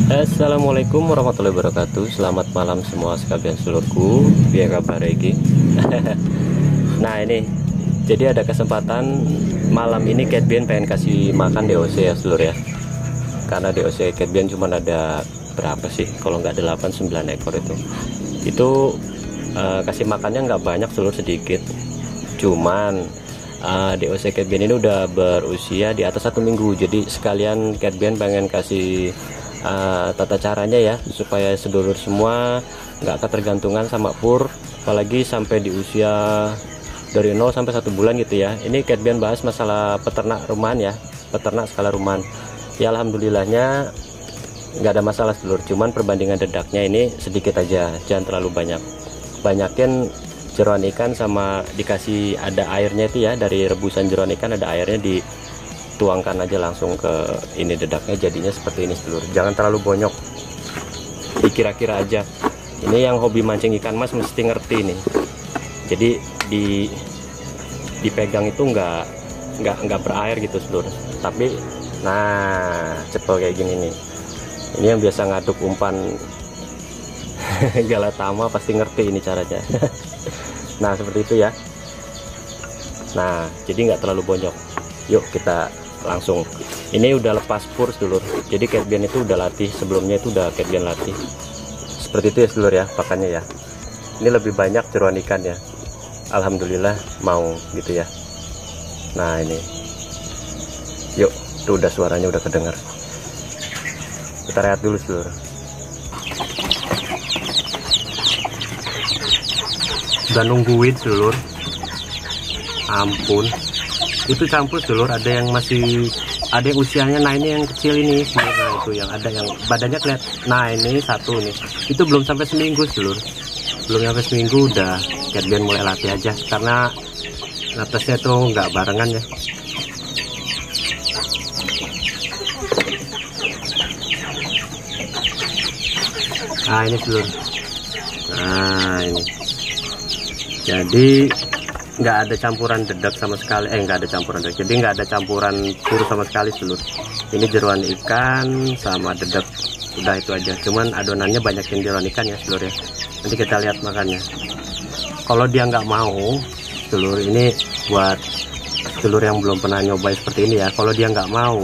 Assalamualaikum warahmatullahi wabarakatuh. Selamat malam semua sekalian seluruhku. Biar kabar Regi. Nah ini, jadi ada kesempatan malam ini Catbian pengen kasih makan DOC ya seluruh ya. Karena DOC Catbian cuma ada berapa sih? Kalau nggak 8-9 ekor itu kasih makannya nggak banyak seluruh, sedikit. Cuman DOC Catbian ini udah berusia di atas 1 minggu. Jadi sekalian Catbian pengen kasih tata caranya ya, supaya sedulur semua nggak ketergantungan sama pur, apalagi sampai di usia dari 0 sampai 1 bulan gitu ya. Ini Catbian bahas masalah peternak rumahan ya, peternak skala rumahan ya. Alhamdulillahnya nggak ada masalah sedulur, cuman perbandingan dedaknya ini sedikit aja, jangan terlalu banyak. Banyakin jeroan ikan sama dikasih ada airnya itu ya, dari rebusan jeroan ikan ada airnya, dituangkan aja langsung ke ini dedaknya, jadinya seperti ini sedulur. Jangan terlalu bonyok, dikira-kira aja. Ini yang hobi mancing ikan mas mesti ngerti nih. Jadi dipegang itu nggak berair gitu sedulur, tapi nah cepel kayak gini nih. Ini yang biasa ngaduk umpan galatama pasti ngerti ini caranya. Nah seperti itu ya. Nah jadi nggak terlalu bonyok. Yuk kita langsung, ini udah lepas pur sedulur. Jadi Catbian itu udah latih, sebelumnya itu udah Catbian latih seperti itu ya sedulur ya pakannya ya. Ini lebih banyak jeroan ikan ya, alhamdulillah mau gitu ya. Nah ini yuk, itu udah suaranya udah kedengar. Kita rehat dulu sedulur. Udah nungguin sedulur, ampun. Itu campur dulur, ada yang masih, ada yang usianya, nah ini yang kecil ini, nah itu yang ada yang badannya kelihatan, nah ini satu nih, itu belum sampai seminggu dulur, belum sampai seminggu udah Catbian mulai latih aja, karena atasnya tuh nggak barengan ya. Nah ini dulur, nah ini, jadi nggak ada campuran dedak sama sekali, nggak ada campuran dedak, jadi nggak ada campuran pur sama sekali sedulur. Ini jeroan ikan sama dedak, udah itu aja. Cuman adonannya banyakin jeroan ikan ya sedulur ya. Nanti kita lihat makannya. Kalau dia nggak mau sedulur, ini buat sedulur yang belum pernah nyobain seperti ini ya. Kalau dia nggak mau,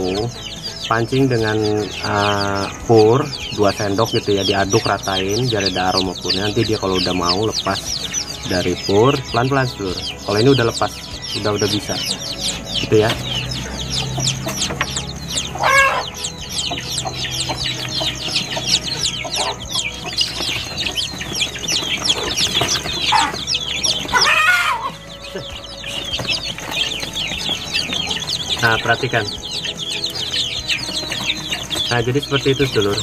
pancing dengan pur 2 sendok gitu ya, diaduk ratain biar ada aroma purnya. Nanti dia kalau udah mau lepas dari pur pelan-pelan sedulur. Kalau ini udah lepas, udah bisa gitu ya. Nah perhatikan, nah jadi seperti itu sedulur.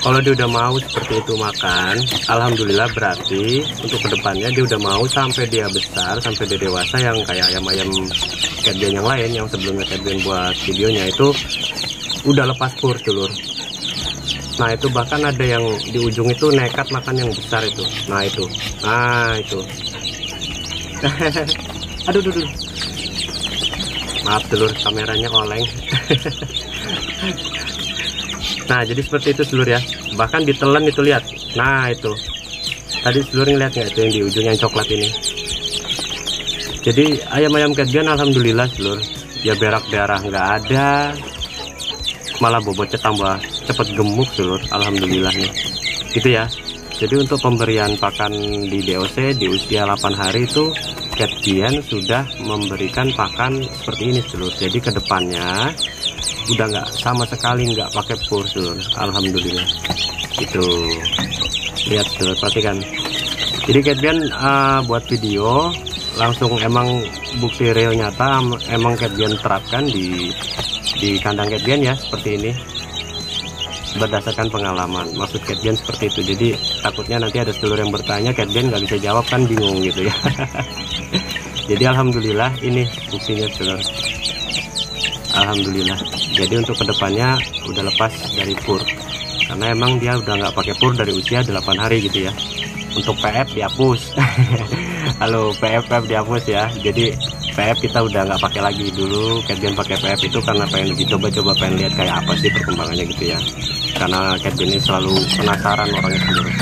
Kalau dia udah mau seperti itu makan, alhamdulillah berarti untuk kedepannya dia udah mau sampai dia besar, sampai dia dewasa, yang kayak ayam-ayam Catbian yang lain yang sebelumnya Catbian buat videonya itu udah lepas pur dulur. Nah itu bahkan ada yang di ujung itu nekat makan yang besar itu. Nah itu, aduh, maaf dulur, kameranya oleng. Nah jadi seperti itu sedulur ya, bahkan ditelan itu lihat. Nah itu tadi sedulur ngeliat nggak, itu yang di ujung yang coklat ini. Jadi ayam-ayam Catbian alhamdulillah sedulur ya, berak darah nggak ada, malah bobotnya tambah cepet gemuk sedulur, alhamdulillah nih gitu ya. Jadi untuk pemberian pakan di DOC di usia 8 hari itu Catbian sudah memberikan pakan seperti ini sedulur. Jadi kedepannya udah nggak sama sekali nggak pakai pur sedulur, alhamdulillah itu. Lihat sedulur, perhatikan. Jadi Catbian buat video langsung, emang bukti real nyata, emang Catbian terapkan di kandang Catbian ya, seperti ini berdasarkan pengalaman. Maksud Catbian seperti itu. Jadi takutnya nanti ada sedulur yang bertanya, Catbian nggak bisa jawab kan, bingung gitu ya. Jadi alhamdulillah ini buktinya sedulur, alhamdulillah. Jadi untuk kedepannya udah lepas dari pur, karena emang dia udah nggak pakai pur dari usia 8 hari gitu ya. Untuk PF dihapus. Halo, PF dihapus ya. Jadi PF kita udah nggak pakai lagi. Dulu Catbian pakai PF itu karena pengen dicoba-coba, pengen lihat kayak apa sih perkembangannya gitu ya. karena Catbean ini selalu penasaran orangnya sendiri.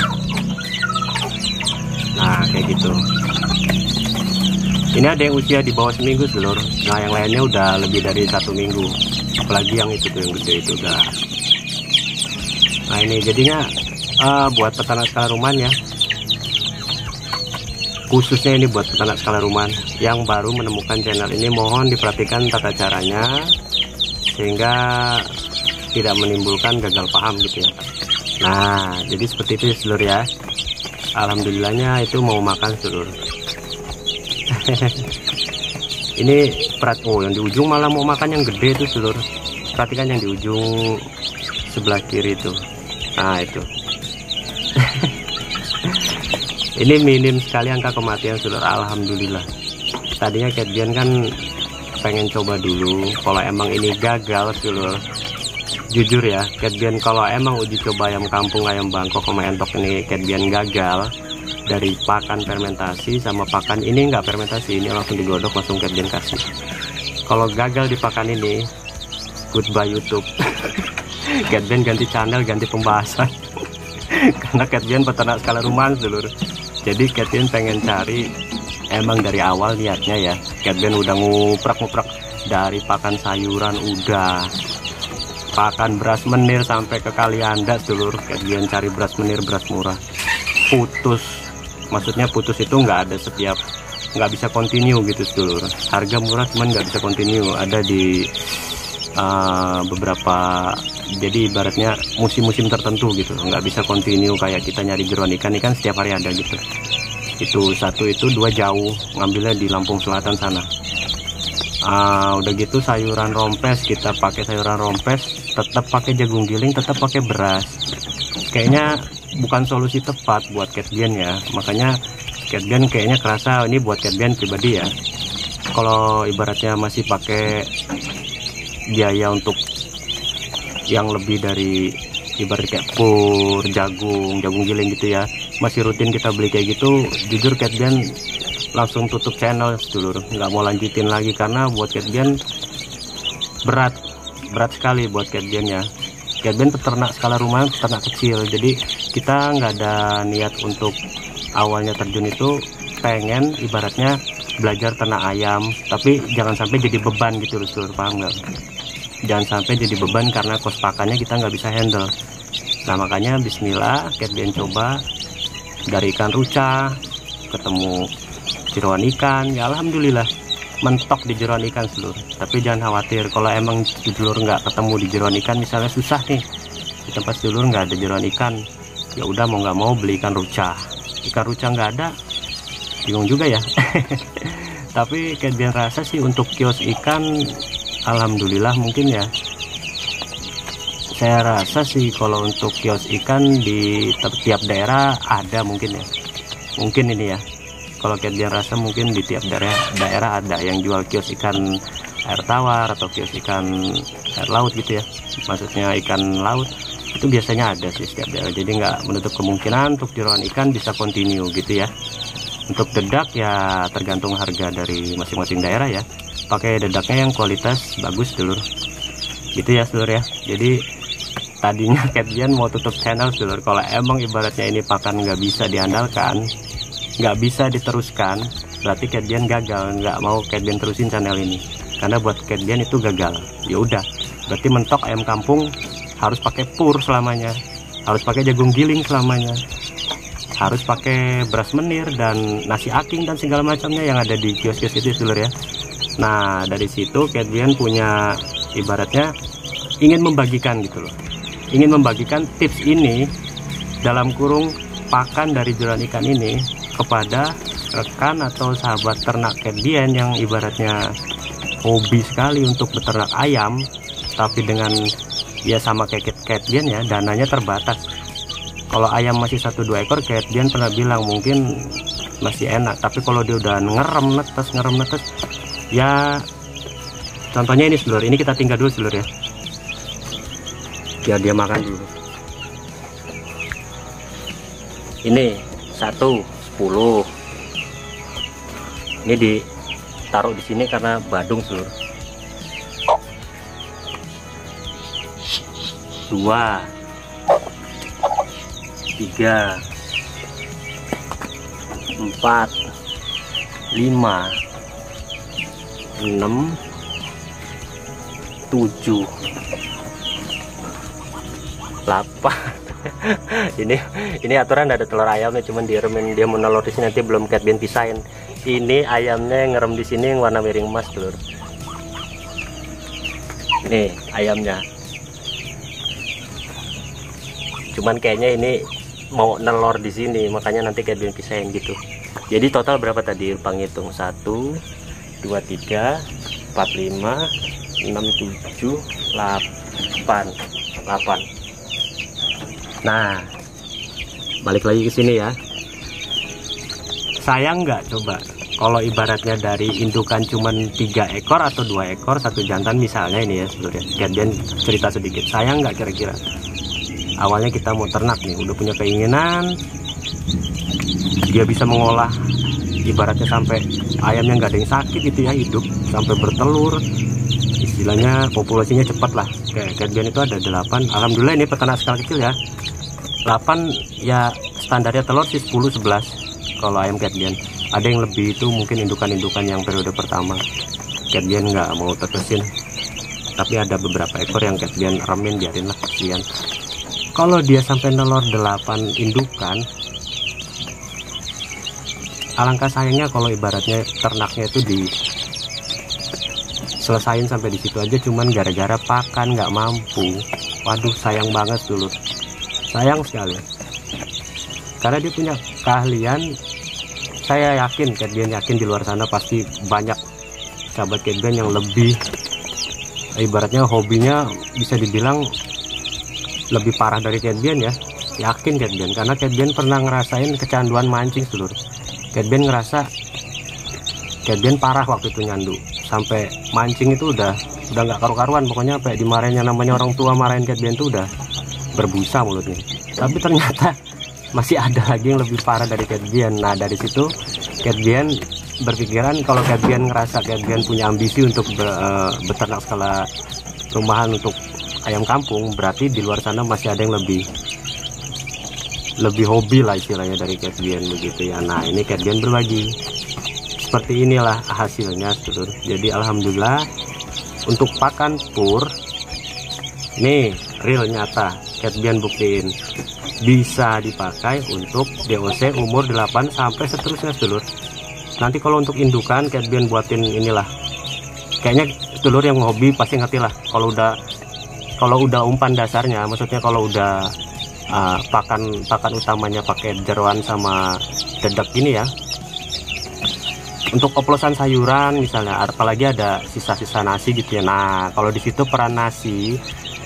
Nah kayak gitu. Ini ada yang usia di bawah seminggu seluruh. Nah yang lainnya udah lebih dari 1 minggu. Apalagi yang itu tuh, yang gede itu udah. Nah ini jadinya buat peternak skala rumahan ya, khususnya ini buat peternak skala rumahan yang baru menemukan channel ini, mohon diperhatikan tata caranya sehingga tidak menimbulkan gagal paham gitu ya. Nah jadi seperti itu seluruh ya. Alhamdulillahnya itu mau makan seluruh. Ini yang di ujung malah mau makan yang gede itu seluruh. Perhatikan yang di ujung sebelah kiri itu. Nah itu. Ini minim sekali angka kematian seluruh. Alhamdulillah. Tadinya Catbean kan pengen coba dulu. Kalau emang ini gagal seluruh, jujur ya, Catbean kalau emang uji coba ayam kampung, ayam Bangkok sama entok ini Catbean gagal dari pakan fermentasi sama pakan ini nggak fermentasi, ini langsung digodok langsung Catbean kasih. Kalau gagal di pakan ini, goodbye YouTube. Catbean ganti channel, ganti pembahasan. Karena Catbean peternak skala rumahan seluruh. Jadi Catbean pengen cari, emang dari awal niatnya ya, Catbean udah nguprak-nguprak dari pakan sayuran, udah pakan beras menir sampai ke Kalianda seluruh. Catbean cari beras menir, beras murah, putus. Maksudnya putus itu nggak ada setiap, nggak bisa continue gitu seluruh. Harga murah cuman nggak bisa continue, ada di beberapa, jadi ibaratnya musim-musim tertentu gitu, nggak bisa continue kayak kita nyari jeroan ikan setiap hari ada gitu. Itu satu, itu dua jauh, ngambilnya di Lampung Selatan sana. Udah gitu sayuran rompes, kita pakai sayuran rompes, tetap pakai jagung giling, tetap pakai beras. Kayaknya bukan solusi tepat buat Catbean ya, makanya Catbean kayaknya kerasa ini buat Catbean pribadi ya. Kalau ibaratnya masih pakai biaya untuk yang lebih dari ibarat kayak pur, jagung giling gitu ya, masih rutin kita beli kayak gitu, jujur Catbean langsung tutup channel dulu, nggak mau lanjutin lagi karena buat Catbean berat sekali buat Catbean ya. Catbean peternak skala rumahan, peternak kecil, jadi kita nggak ada niat untuk awalnya terjun itu pengen ibaratnya belajar ternak ayam, tapi jangan sampai jadi beban gitu loh, paham nggak? Jangan sampai jadi beban karena kos pakannya kita nggak bisa handle. Nah makanya bismillah Catbean coba dari ikan ruca ketemu jeroan ikan ya, alhamdulillah mentok di jeroan ikan seluruh. Tapi jangan khawatir kalau emang sedulur nggak ketemu di jeroan ikan, misalnya susah nih di tempat sedulur nggak ada jeroan ikan, ya udah mau nggak mau beli ikan ruca nggak ada, bingung juga ya. Tapi Catbean rasa sih untuk kios ikan alhamdulillah mungkin ya, saya rasa sih kalau untuk kios ikan di tiap daerah ada mungkin ya, mungkin ini ya, kalau Catbean rasa mungkin di tiap daerah ada yang jual kios ikan air tawar atau kios ikan air laut gitu ya, maksudnya ikan laut itu biasanya ada sih setiap daerah, jadi nggak menutup kemungkinan untuk jeroan ikan bisa continue gitu ya. Untuk dedak ya tergantung harga dari masing-masing daerah ya, pakai dedaknya yang kualitas bagus dulu gitu ya seluruh ya. Jadi tadinya Catbean mau tutup channel seluruh, kalau emang ibaratnya ini pakan nggak bisa diandalkan, nggak bisa diteruskan, berarti Catbean gagal, nggak mau Catbean terusin channel ini karena buat Catbean itu gagal. Ya udah, berarti mentok ayam kampung harus pakai pur selamanya, harus pakai jagung giling selamanya, harus pakai beras menir dan nasi aking dan segala macamnya yang ada di kios-kios itu seluruh ya. Nah dari situ Catbean punya ibaratnya ingin membagikan gitu loh, ingin membagikan tips ini dalam kurung pakan dari jeroan ikan ini kepada rekan atau sahabat ternak Catbean yang ibaratnya hobi sekali untuk beternak ayam, tapi dengan ya sama kayak Catbean ya, dananya terbatas. Kalau ayam masih 1-2 ekor, Catbean pernah bilang mungkin masih enak, tapi kalau dia udah ngerem netes ya, contohnya ini seluruh, ini kita tinggal dulu seluruh ya, biar dia makan dulu. Ini 1-10, ini ditaruh di sini karena badung seluruh. 2 3, 4, 5, 6, 7, 8. ini aturan ada telur ayamnya, cuman diremin, dia mau nelur di sini, nanti belum Cat Bien pisahin. Ini ayamnya ngerem di sini yang warna miring emas, telur. Ini ayamnya. Cuman kayaknya ini mau nelor di sini, makanya nanti Cat Bien pisahin gitu. Jadi total berapa tadi? Lupa ngitung. 1, 2, 3, 4, 5, 6, 7, 8. Nah, balik lagi ke sini ya. Sayang nggak coba kalau ibaratnya dari indukan cuman 3 ekor atau 2 ekor, 1 jantan misalnya ini ya sebenarnya. Cat Bien cerita sedikit. Sayang nggak kira-kira? Awalnya kita mau ternak nih, udah punya keinginan, dia bisa mengolah ibaratnya sampai ayamnya nggak ada yang sakit gitu ya, hidup sampai bertelur, istilahnya populasinya cepat lah. Kayak Cat Bien itu ada 8. Alhamdulillah ini peternak skala kecil ya. 8 ya standarnya telur sih 10-11 kalau ayam Cat Bien. Ada yang lebih, itu mungkin indukan-indukan yang periode pertama. Cat Bien nggak mau tetesin, tapi ada beberapa ekor yang Cat Bien remin, biarin lah, kasihan. Kalau dia sampai nelor 8 indukan, alangkah sayangnya kalau ibaratnya ternaknya itu diselesain sampai di situ aja, cuman gara-gara pakan nggak mampu. Waduh, sayang banget dulu, sayang sekali. Karena dia punya keahlian, saya yakin, Cat Bien yakin di luar sana pasti banyak sahabat Cat Bien yang lebih, ibaratnya hobinya bisa dibilang lebih parah dari Cat Bien ya. Yakin Cat Bien, karena Cat Bien pernah ngerasain kecanduan mancing seluruh. Cat Bien ngerasa Cat Bien parah waktu itu nyandu, sampai mancing itu udah nggak karu-karuan, pokoknya sampai dimarahin, yang namanya orang tua marahin Cat Bien itu udah berbusa mulutnya. Tapi ternyata masih ada lagi yang lebih parah dari Cat Bien. Nah dari situ Cat Bien berpikiran kalau Cat Bien ngerasa Cat Bien punya ambisi untuk beternak skala rumahan untuk ayam kampung, berarti di luar sana masih ada yang lebih hobi lah istilahnya dari Cat Bien begitu ya. Nah ini Cat Bien berbagi, seperti inilah hasilnya seluruh. Jadi alhamdulillah untuk pakan pur ini real nyata, Cat Bien buktiin bisa dipakai untuk DOC umur 8 sampai seterusnya seluruh. Nanti kalau untuk indukan Cat Bien buatin inilah, kayaknya telur yang hobi pasti ngerti lah. Kalau udah umpan dasarnya, maksudnya kalau udah pakan utamanya pakai jeroan sama dedek ini ya, untuk oplosan sayuran misalnya, apalagi ada sisa-sisa nasi gitu ya. Nah kalau di situ peran nasi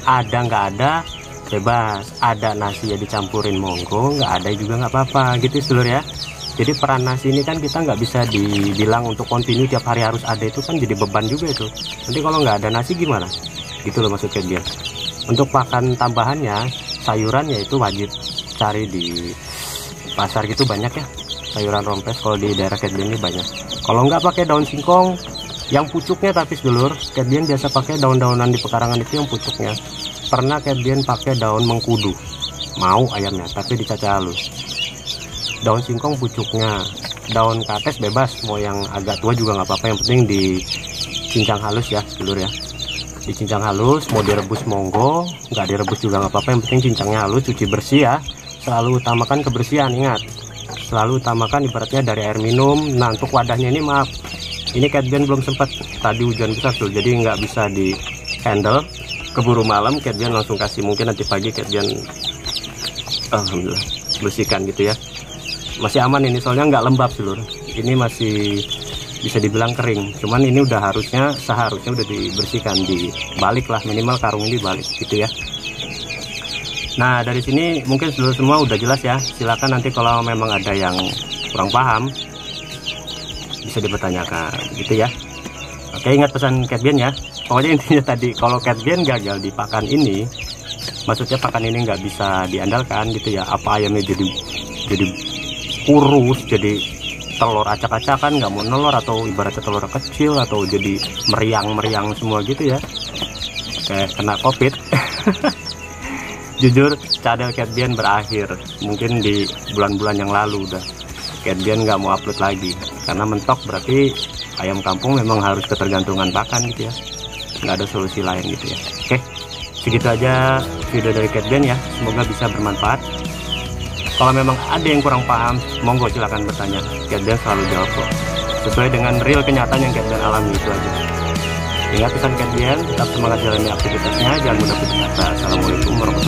ada nggak ada bebas, ada nasi ya dicampurin monggo, nggak ada juga nggak apa-apa gitu seluruh ya. Jadi peran nasi ini kan kita nggak bisa dibilang untuk kontinu tiap hari harus ada, itu kan jadi beban juga itu. Nanti kalau nggak ada nasi gimana? Gitu loh maksudnya dia. Untuk pakan tambahannya, sayurannya itu wajib cari di pasar gitu, banyak ya sayuran rompes kalau di daerah Cat Bien ini banyak. Kalau nggak pakai daun singkong yang pucuknya, tapi sedulur Cat Bien biasa pakai daun-daunan di pekarangan itu yang pucuknya. Pernah Cat Bien pakai daun mengkudu, mau ayamnya tapi dicacah halus. Daun singkong pucuknya, daun kates bebas, mau yang agak tua juga nggak apa-apa, yang penting dicincang halus ya sedulur ya. Dicincang halus, mau direbus monggo, nggak direbus juga nggak apa-apa, yang penting cincangnya halus, cuci bersih ya. Selalu utamakan kebersihan, ingat, selalu utamakan ibaratnya dari air minum. Nah untuk wadahnya ini maaf, ini Cat Bien belum sempat, tadi hujan besar tuh, jadi nggak bisa di handle, keburu malam. Cat Bien langsung kasih, mungkin nanti pagi Cat Bien alhamdulillah bersihkan gitu ya. Masih aman ini soalnya nggak lembab seluruh, ini masih bisa dibilang kering, cuman ini udah seharusnya udah dibersihkan, dibalik lah, minimal karung ini balik gitu ya. Nah dari sini mungkin seluruh semua udah jelas ya. Silakan nanti kalau memang ada yang kurang paham bisa dipertanyakan gitu ya. Oke, ingat pesan Cat Bien ya, pokoknya intinya tadi kalau Cat Bien gagal di pakan ini, maksudnya pakan ini nggak bisa diandalkan gitu ya, apa ayamnya jadi kurus, jadi telur acak-acakan, nggak mau nelor, atau ibaratnya telur kecil, atau jadi meriang-meriang semua gitu ya, kayak kena COVID. Jujur cadel Catbian berakhir mungkin di bulan-bulan yang lalu udah. Catbian nggak mau upload lagi karena mentok, berarti ayam kampung memang harus ketergantungan pakan gitu ya, nggak ada solusi lain gitu ya. Oke, segitu aja video dari Catbian ya, semoga bisa bermanfaat. Kalau memang ada yang kurang paham, monggo silahkan bertanya, Catbian selalu jawab kok, sesuai dengan real kenyataan yang Catbian alami, itu aja. Ingat pesan Catbian, tetap semangat jalani aktivitasnya, jangan mudah putus asa. Assalamualaikum warahmatullahi wabarakatuh.